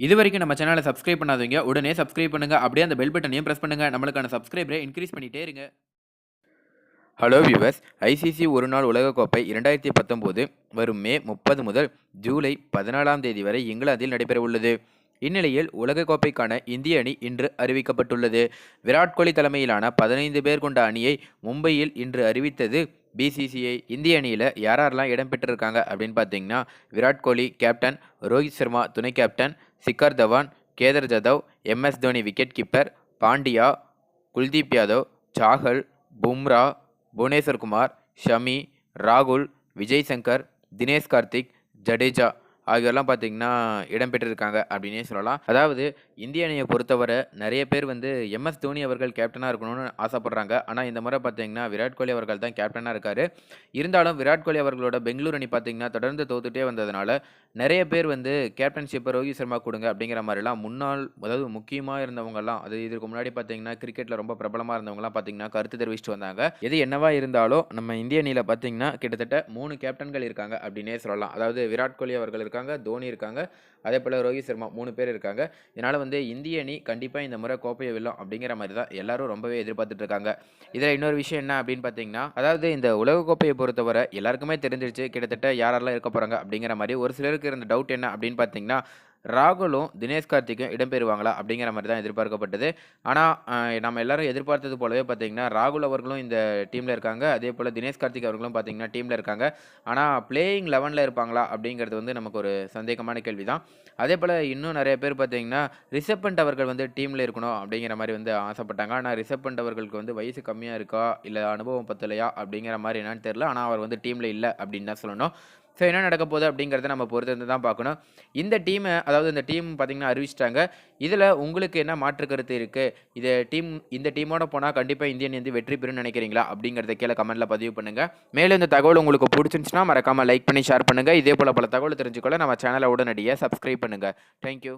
இதுவரைக்கும் நம்ம சேனலை சப்ஸ்கிரைப் பண்ணாதவங்க உடனே சப்ஸ்கிரைப் பண்ணுங்க. அப்படியே அந்த பெல் பட்டனையும் பிரஸ் பண்ணுங்க. நம்மளுக்கான சப்ஸ்கிரைபரை இன்க்ரீஸ் பண்ணிட்டே இருங்க. ஹலோ வியூவர்ஸ், ஐசிசி ஒருநாள் உலகக்கோப்பை 2019 வரும் மே 30 முதல் ஜூலை 14ஆம் தேதி வரை இங்கிலாந்தில் நடைபெறவுள்ளது. இந்நிலையில் உலகக்கோப்பைக்கான இந்திய அணி இன்று அறிவிக்கப்பட்டுள்ளது. விராட் கோலி தலைமையிலான 15 பேர் கொண்ட அணியை மும்பையில் இன்று அறிவித்தது பிசிசிஐ. இந்திய அணியில் யாரெல்லாம் இடம்பெற்றிருக்காங்க அப்படின்னு பார்த்தீங்கன்னா, விராட் கோலி கேப்டன், ரோஹித் சர்மா துணை captain, Shikhar Dhawan, Kedar Jadhav, MS Dhoni wicket keeper, Pandya, Kuldeep Yadav, Chahal, Bumrah, Bhuvneshwar Kumar, Shami, ராகுல், விஜய் சங்கர், தினேஷ் கார்த்திக், ஜடேஜா ஆகியோரெல்லாம் பார்த்தீங்கன்னா இடம்பெற்றிருக்காங்க அப்படின்னே சொல்லலாம். அதாவது இந்திய அணியை பொறுத்தவரை நிறைய பேர் வந்து MS தோனி அவர்கள் கேப்டனாக இருக்கணும்னு ஆசைப்படுறாங்க. ஆனால் இந்த முறை பார்த்தீங்கன்னா விராட் கோலி அவர்கள் தான் கேப்டனாக இருக்கார். இருந்தாலும் விராட் கோலி அவர்களோட பெங்களூர் அணி பார்த்தீங்கன்னா தொடர்ந்து தோத்துட்டே வந்ததுனால நிறைய பேர் வந்து கேப்டன்ஷிப்பை ரோஹித் சர்மா கொடுங்க அப்படிங்கிற மாதிரிலாம் அதாவது முக்கியமாக இருந்தவங்கலாம், அது இதுக்கு முன்னாடி பார்த்தீங்கன்னா கிரிக்கெட்டில் ரொம்ப பிரபலமாக இருந்தவங்கலாம் பார்த்தீங்கன்னா கருத்து தெரிவிச்சுட்டு வந்தாங்க. எது என்னவா இருந்தாலும் நம்ம இந்திய அணியில் பார்த்தீங்கன்னா கிட்டத்தட்ட 3 கேப்டன்கள் இருக்காங்க அப்படின்னே சொல்லலாம். அதாவது விராட் கோலி அவர்கள் இருக்காங்க, தோனி இருக்காங்க, அதே போல் ரோஹித் சர்மா 3 பேர் இருக்காங்க. இதனால் வந்து இந்திய அணி கண்டிப்பாக இந்த முறை கோப்பையை வெல்லும் அப்படிங்கிற மாதிரி தான் எல்லாரும் ரொம்பவே எதிர்பார்த்துட்டு இருக்காங்க. இதில் இன்னொரு விஷயம் என்ன அப்படின்னு பார்த்தீங்கன்னா, அதாவது இந்த உலகக்கோப்பையை பொறுத்தவரை எல்லாருக்குமே தெரிஞ்சிருச்சு கிட்டத்தட்ட யாரெல்லாம் இருக்க போகிறாங்க அப்படிங்கிற மாதிரி. ஒரு சிலருக்கு இருந்த டவுட் என்ன அப்படின்னு பார்த்தீங்கன்னா, ராகுலும் தினேஷ் கார்த்திக்கும் இடம்பெறுவாங்களா அப்படிங்கிற மாதிரி தான் எதிர்பார்க்கப்பட்டது. ஆனால் நம்ம எல்லாரும் எதிர்பார்த்தது போலவே பார்த்தீங்கன்னா ராகுல் அவர்களும் இந்த டீமில் இருக்காங்க, அதே போல் தினேஷ் கார்த்திக் அவர்களும் பார்த்தீங்கன்னா டீமில் இருக்காங்க. ஆனால் பிளேயிங் 11ல் இருப்பாங்களா அப்படிங்கிறது வந்து நமக்கு ஒரு சந்தேகமான கேள்வி தான். அதே போல் இன்னும் நிறைய பேர் பார்த்தீங்கன்னா ரிஷப் பண்ட் அவர்கள் வந்து டீமில் இருக்கணும் அப்படிங்கிற மாதிரி வந்து ஆசைப்பட்டாங்க. ஆனால் ரிஷப் பண்ட் அவர்களுக்கு வந்து வயசு கம்மியாக இருக்கா இல்லை அனுபவம் பத்தலையா அப்படிங்கிற மாதிரி என்னன்னு தெரியல. ஆனால் அவர் வந்து டீமில் இல்லை அப்படின்னு தான் சொல்லணும். ஸோ என்ன நடக்க போகுது அப்படிங்கிறத நம்ம பொறுத்து இருந்து தான் பார்க்கணும். அதாவது இந்த டீம் பார்த்தீங்கன்னா அறிவிச்சிட்டாங்க. இதில் உங்களுக்கு என்ன மாற்று கருத்து இருக்குது? இந்த டீமோட போனால் கண்டிப்பாக இந்திய அணி வந்து வெற்றி பெறும்னு நினைக்கிறீங்களா அப்படிங்கிறத கீழே கமெண்ட்டில் பதிவு பண்ணுங்கள். மேலும் இந்த தகவல் உங்களுக்கு பிடிச்சிருந்துச்சுன்னா மறக்காமல் லைக் பண்ணி ஷேர் பண்ணுங்கள். இதே போல் பல தகவல் தெரிஞ்சுக்கொள்ள நம்ம சேனலை உடனடியாக சப்ஸ்கிரைப் பண்ணுங்கள். தேங்க்யூ.